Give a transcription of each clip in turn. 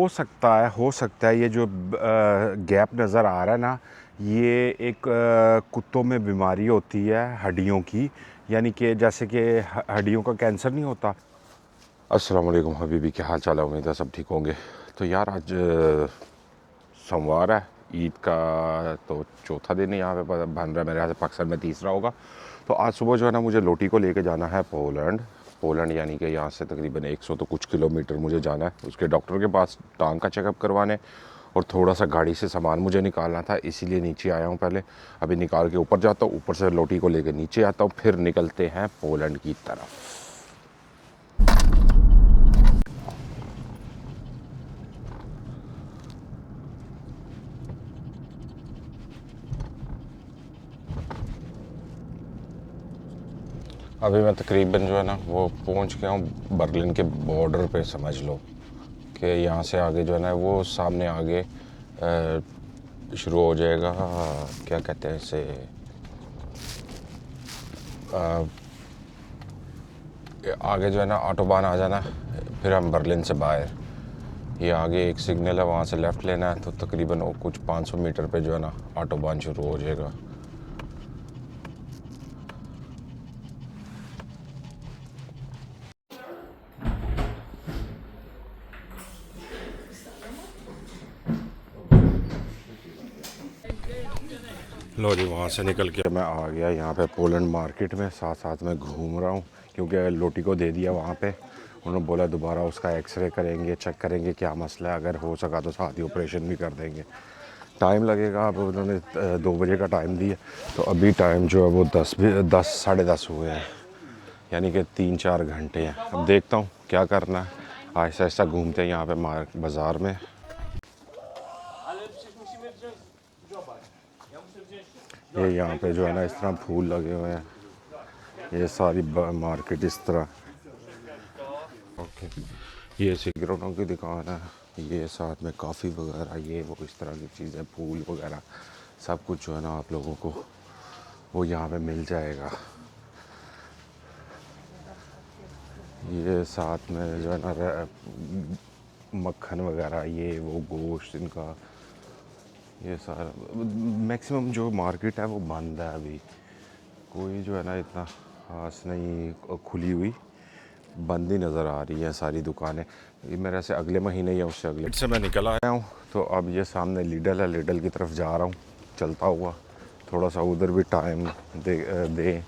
हो सकता है ये जो गैप नज़र आ रहा है ना, ये एक कुत्तों में बीमारी होती है हड्डियों की, यानी कि जैसे कि हड्डियों का कैंसर नहीं होता। अस्सलाम वालेकुम हबीबी, क्या हाल चाल है? उम्मीद है सब ठीक होंगे। तो यार आज सोमवार है, ईद का तो चौथा दिन यहाँ पे बन रहा है, मेरे यहाँ से पाकिस्तान में तीसरा होगा। तो आज सुबह जो है ना, मुझे लोटी को लेके जाना है पोलैंड यानी कि यहाँ से तकरीबन 100 तो कुछ किलोमीटर मुझे जाना है उसके डॉक्टर के पास टांग का चेकअप करवाने, और थोड़ा सा गाड़ी से सामान मुझे निकालना था, इसीलिए नीचे आया हूँ। पहले अभी निकाल के ऊपर जाता हूँ, ऊपर से लोटी को लेके नीचे आता हूँ, फिर निकलते हैं पोलैंड की तरफ। अभी मैं तकरीबन जो है ना वो पहुंच गया हूँ बर्लिन के बॉर्डर पे, समझ लो कि यहाँ से आगे जो है ना वो सामने आगे शुरू हो जाएगा, क्या कहते हैं इसे, आगे जो है ना ऑटोबान आ जाना, फिर हम बर्लिन से बाहर, ये आगे एक सिग्नल है वहाँ से लेफ़्ट लेना है, तो तकरीबन वो कुछ 500 मीटर पे जो है ना ऑटोबान शुरू हो जाएगा। लो जी, वहाँ से निकल के मैं आ गया यहाँ पे पोलैंड मार्केट में, साथ साथ में घूम रहा हूँ क्योंकि लोटी को दे दिया वहाँ पे। उन्होंने बोला दोबारा उसका एक्सरे करेंगे, चेक करेंगे क्या मसला है, अगर हो सका तो साथ ही ऑपरेशन भी कर देंगे। टाइम लगेगा, अब उन्होंने 2 बजे का टाइम दिया, तो अभी टाइम जो है वो 10 साढ़े 10 हुए हैं, यानी कि 3-4 घंटे हैं। अब देखता हूँ क्या करना है, आहिस्ता आहिस्ता घूमते हैं यहाँ पे बाज़ार में। ये यहाँ पे जो है ना इस तरह फूल लगे हुए हैं, ये सारी मार्केट इस तरह। ओके, ये सिगरेटों की दुकान है, ये साथ में कॉफ़ी वगैरह, ये वो इस तरह की चीज़ें, फूल वगैरह सब कुछ जो है ना आप लोगों को वो यहाँ पे मिल जाएगा। ये साथ में जो है ना मक्खन वगैरह, ये वो गोश्त इनका, ये सारा मैक्सिमम जो मार्केट है वो बंद है अभी, कोई जो है ना इतना खास नहीं खुली हुई, बंद ही नज़र आ रही है सारी दुकानें। ये मेरे से अगले महीने या उससे अगले से मैं निकल आया हूँ, तो अब ये सामने लीडल है, लीडल की तरफ जा रहा हूँ चलता हुआ, थोड़ा सा उधर भी टाइम दे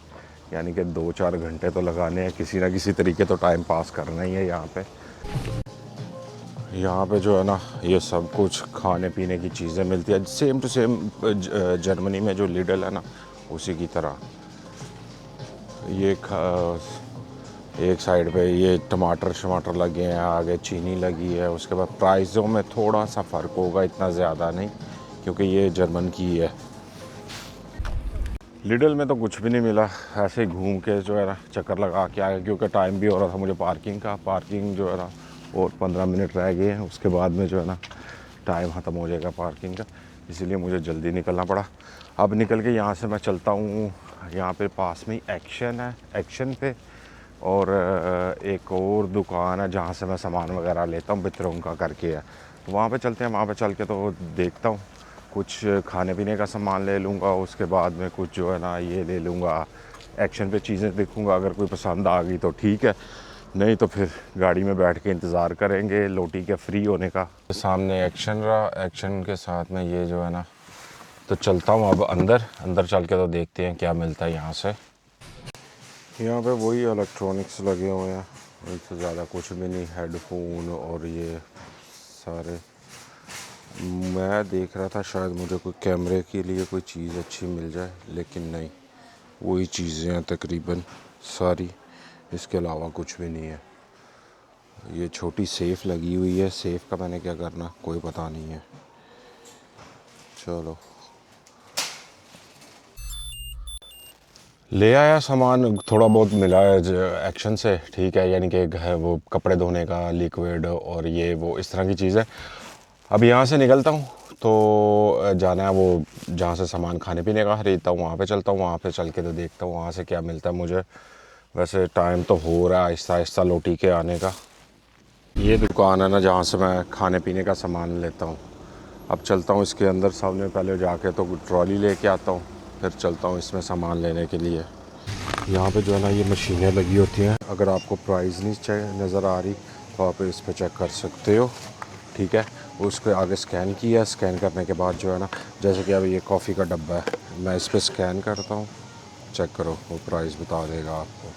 यानी कि 2-4 घंटे तो लगाने हैं, किसी ना किसी तरीके तो टाइम पास करना ही है यहाँ पे। यहाँ पे जो है ना ये सब कुछ खाने पीने की चीज़ें मिलती है, सेम टू सेम जर्मनी में जो लीडल है ना उसी की तरह। ये एक साइड पे ये टमाटर लगे हैं, आगे चीनी लगी है, उसके बाद प्राइसों में थोड़ा सा फ़र्क होगा, इतना ज़्यादा नहीं, क्योंकि ये जर्मन की है। लिडल में तो कुछ भी नहीं मिला, ऐसे ही घूम के जो है ना चक्कर लगा के आया, क्योंकि टाइम भी हो रहा था मुझे पार्किंग जो है ना और 15 मिनट रह गए हैं, उसके बाद में जो है ना टाइम ख़त्म हो जाएगा पार्किंग का, इसीलिए मुझे जल्दी निकलना पड़ा। अब निकल के यहाँ से मैं चलता हूँ, यहाँ पे पास में ही एक्शन है, एक्शन पे, और एक और दुकान है जहाँ से मैं सामान वगैरह लेता हूँ, बितरों का करके है, वहाँ पे चलते हैं। वहाँ पे चल के तो देखता हूँ, कुछ खाने पीने का सामान ले लूँगा, उसके बाद में कुछ जो है ना ये ले लूँगा, एक्शन पे चीज़ें देखूँगा, अगर कोई पसंद आ गई तो ठीक है, नहीं तो फिर गाड़ी में बैठ के इंतज़ार करेंगे लोटी के फ्री होने का। सामने एक्शन रहा, एक्शन के साथ में ये जो है ना, तो चलता हूँ अब अंदर चल के तो देखते हैं क्या मिलता है यहाँ से। यहाँ पे वही इलेक्ट्रॉनिक्स लगे हुए हैं, इससे ज़्यादा कुछ भी नहीं, हेडफोन और ये सारे। मैं देख रहा था शायद मुझे कोई कैमरे के लिए कोई चीज़ अच्छी मिल जाए, लेकिन नहीं, वही चीज़ें हैं तकरीबन सारी, इसके अलावा कुछ भी नहीं है। ये छोटी सेफ़ लगी हुई है, सेफ़ का मैंने क्या करना कोई पता नहीं है। चलो ले आया सामान, थोड़ा बहुत मिला है एक्शन से, ठीक है, यानी कि वो कपड़े धोने का लिक्विड और ये वो इस तरह की चीज़ें। अब यहाँ से निकलता हूँ तो जाना है वो जहाँ से सामान खाने पीने का खरीदता हूँ, वहाँ पे चलता हूँ, वहाँ पे चल के तो देखता हूँ वहाँ से क्या मिलता है मुझे। वैसे टाइम तो हो रहा है आहिस्ता आहिस्ता लोटी के आने का। ये दुकान है ना जहाँ से मैं खाने पीने का सामान लेता हूँ। अब चलता हूँ इसके अंदर, सामने पहले जाके तो ट्रॉली लेके आता हूँ, फिर चलता हूँ इसमें सामान लेने के लिए। यहाँ पे जो है ना ये मशीनें लगी होती हैं। अगर आपको प्राइस नहीं नज़र आ रही तो आप इस पर चेक कर सकते हो, ठीक है। उसके आगे स्कैन किया, स्कैन करने के बाद जो है ना, जैसे कि अब ये कॉफ़ी का डब्बा है, मैं इस पर स्कैन करता हूँ, चेक करो, वो प्राइस बता देगा आपको।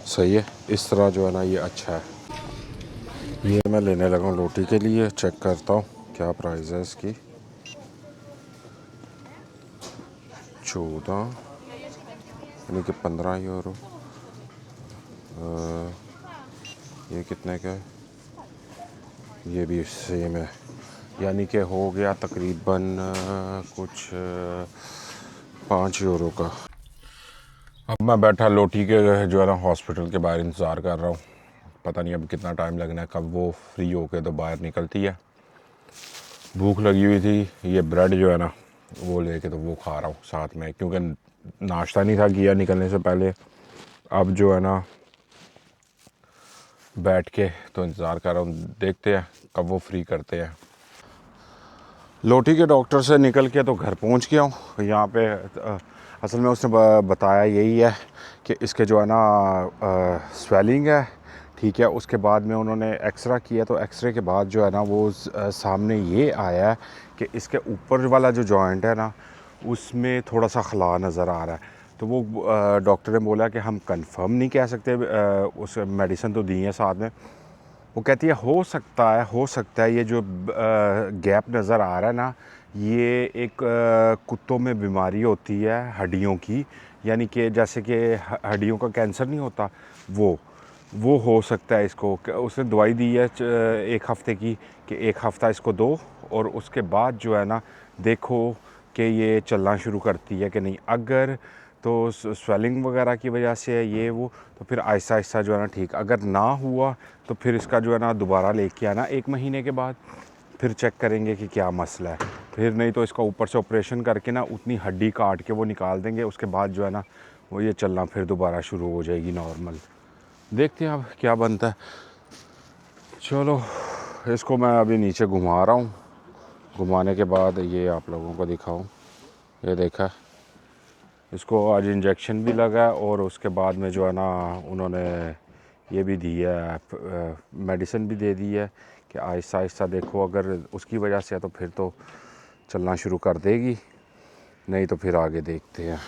सही है, इस तरह जो है ना ये अच्छा है। ये मैं लेने लगा हूँ रोटी के लिए, चेक करता हूँ क्या प्राइस है इसकी। 14 यानी कि 15 यूरो। ये कितने का है? ये भी सेम है, यानी कि हो गया तकरीबन कुछ 5 यूरो का। अब मैं बैठा लोटी के जो है ना हॉस्पिटल के बाहर इंतज़ार कर रहा हूँ। पता नहीं अब कितना टाइम लगना है, कब वो फ्री होके तो बाहर निकलती है। भूख लगी हुई थी, ये ब्रेड जो है ना वो लेके तो वो खा रहा हूँ साथ में, क्योंकि नाश्ता नहीं था किया निकलने से पहले। अब जो है ना बैठ के तो इंतज़ार कर रहा हूँ, देखते हैं कब वो फ्री करते हैं। लोटी के डॉक्टर से निकल के तो घर पहुँच गया हूँ। यहाँ पे असल में उसने बताया यही है कि इसके जो है ना स्वेलिंग है, ठीक है। उसके बाद में उन्होंने एक्सरा किया, तो एक्सरे के बाद जो है ना वो सामने ये आया है कि इसके ऊपर वाला जो जॉइंट है ना उसमें थोड़ा सा खला नज़र आ रहा है। तो वो डॉक्टर ने बोला कि हम कंफर्म नहीं कह सकते, उस मेडिसिन तो दी है साथ में। वो कहती है हो सकता है ये जो गैप नज़र आ रहा है ना, ये एक कुत्तों में बीमारी होती है हड्डियों की, यानी कि जैसे कि हड्डियों का कैंसर नहीं होता, वो हो सकता है इसको। उसने दवाई दी है 1 हफ़्ते की, कि 1 हफ़्ता इसको दो और उसके बाद जो है ना देखो कि ये चलना शुरू करती है कि नहीं। अगर तो स्वेलिंग वगैरह की वजह से है ये वो, तो फिर आहिस्ता आहिस्ता जो है ना ठीक। अगर ना हुआ तो फिर इसका जो है ना दोबारा लेके आना 1 महीने के बाद, फिर चेक करेंगे कि क्या मसला है। फिर नहीं तो इसका ऊपर से ऑपरेशन करके ना उतनी हड्डी काट के वो निकाल देंगे। उसके बाद जो है ना वो ये चलना फिर दोबारा शुरू हो जाएगी नॉर्मल। देखते हैं अब क्या बनता है। चलो, इसको मैं अभी नीचे घुमा रहा हूँ, घुमाने के बाद ये आप लोगों को दिखाऊँ। ये देखा, इसको आज इंजेक्शन भी लगा और उसके बाद में जो है ना उन्होंने ये भी दी है, मेडिसिन भी दे दी है कि आहिस्ता आहिस्ता देखो, अगर उसकी वजह से है तो फिर तो चलना शुरू कर देगी, नहीं तो फिर आगे देखते हैं।